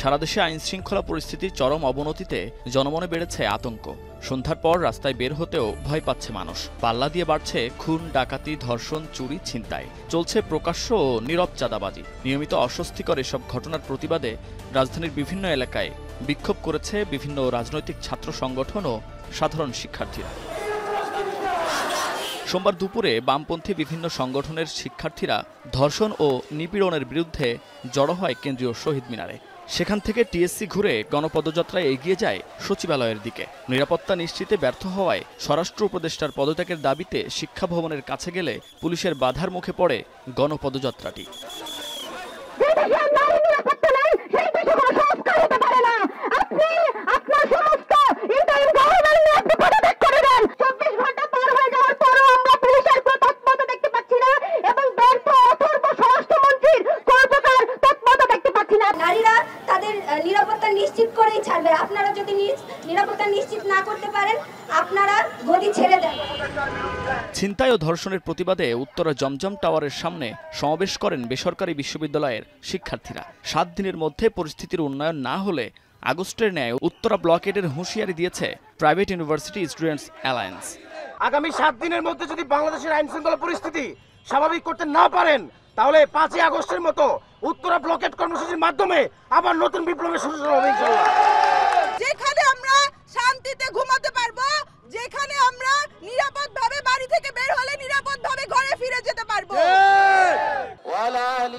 সারা দেশে আইন শৃঙ্খলা পরিস্থিতির চরম অবনতিতে জনমনে বেড়েছে আতঙ্ক। সন্ধ্যার পর রাস্তায় বের হতেও ভয় পাচ্ছে মানুষ। পাল্লা দিয়ে বাড়ছে খুন, ডাকাতি, ধর্ষণ, চুরি, ছিনতাই। চলছে প্রকাশ্য ও নীরব চাঁদাবাজি। নিয়মিত অস্বস্তিকর এসব ঘটনার প্রতিবাদে রাজধানীর বিভিন্ন এলাকায় বিক্ষোভ করেছে বিভিন্ন রাজনৈতিক ছাত্র সংগঠন ও সাধারণ শিক্ষার্থীরা। সোমবার দুপুরে বামপন্থী বিভিন্ন সংগঠনের শিক্ষার্থীরা ধর্ষণ ও নিপীড়নের বিরুদ্ধে জড়ো হয় কেন্দ্রীয় শহীদ মিনারে। সেখান থেকে টিএসসি ঘুরে গণপদযাত্রায় এগিয়ে যায় সচিবালয়ের দিকে। নিরাপত্তা নিশ্চিতে ব্যর্থ হওয়ায় স্বরাষ্ট্র উপদেষ্টার পদত্যাগের দাবিতে শিক্ষা ভবনের কাছে গেলে পুলিশের বাধার মুখে পড়ে গণপদযাত্রাটি। নিরাপত্তা নিশ্চিত করেই ছাড়বে। আপনারা যদি নিরাপত্তা নিশ্চিত না করতে পারেন, আপনারা গদি ছেড়ে দেন। ছিনতাই ও ধর্ষণের প্রতিবাদে উত্তরা জমজম টাওয়ারের সামনে সমাবেশ করেন বেসরকারি বিশ্ববিদ্যালয়ের শিক্ষার্থীরা। 7 দিনের মধ্যে পরিস্থিতির উন্নয়ন না হলে আগস্টের ন্যায় উত্তরা ব্লকেডের হুঁশিয়ারি দিয়েছে প্রাইভেট ইউনিভার্সিটি স্টুডেন্টস অ্যালায়েন্স। আগামী 7 দিনের মধ্যে যদি বাংলাদেশের আইন শৃঙ্খলা পরিস্থিতি স্বাভাবিক করতে না পারেন, তাহলে 5 আগস্টের মতো উত্তরা ব্লকেট কর্মসূচির মাধ্যমে আবার নতুন বিপ্লবের সূচনা হবে ইনশাআল্লাহ। যেখানে আমরা শান্তিতে ঘুমাতে পারবো, যেখানে আমরা নিরাপদভাবে বাড়ি থেকে বের হলে নিরাপদভাবে ঘরে ফিরে যেতে পারবো।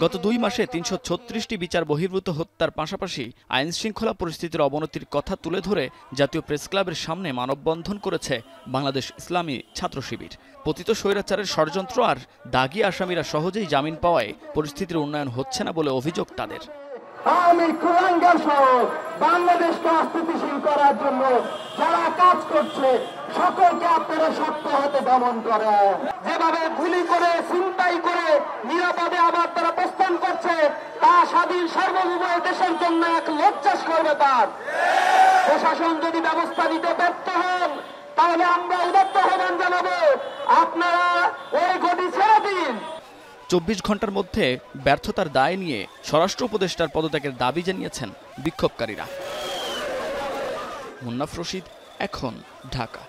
গত 2 মাসে 336টি বিচার বহির্ভূত হত্যার পাশাপাশি আইন শৃঙ্খলা পরিস্থিতির অবনতির কথা তুলে ধরে জাতীয় প্রেস ক্লাবের সামনে মানববন্ধন করেছে বাংলাদেশ ইসলামী ছাত্র শিবির। পতিত স্বৈরাচারের ষড়যন্ত্র আর দাগী আসামিরা সহজেই জামিন পাওয়ায় পরিস্থিতির উন্নয়ন হচ্ছে না বলে অভিযোগ তাদের। আমি কুলাঙ্গার সহ বাংলাদেশকে অস্থিতিশীল করার জন্য যারা কাজ করছে সকলকে আপনারা শক্ত হাতে দমন করে, যেভাবে গুলি করে ছিনতাই করে নিরাপদে আবার তারা প্রস্থান করছে, তা স্বাধীন সার্বভৌম দেশের জন্য এক লজ্জাস্কর ব্যাপার। প্রশাসন যদি ব্যবস্থা নিতে ব্যর্থ হন, তাহলে আমরা উদাত্ত আহ্বান জানাবো, আপনারা ওই গদি ছেড়ে দিন। 24 ঘন্টার মধ্যে ব্যর্থতার দায় নিয়ে স্বরাষ্ট্র উপদেষ্টার পদত্যাগের দাবি জানিয়েছেন বিক্ষোভকারীরা। মুন্নাফ রশিদ, এখন, ঢাকা।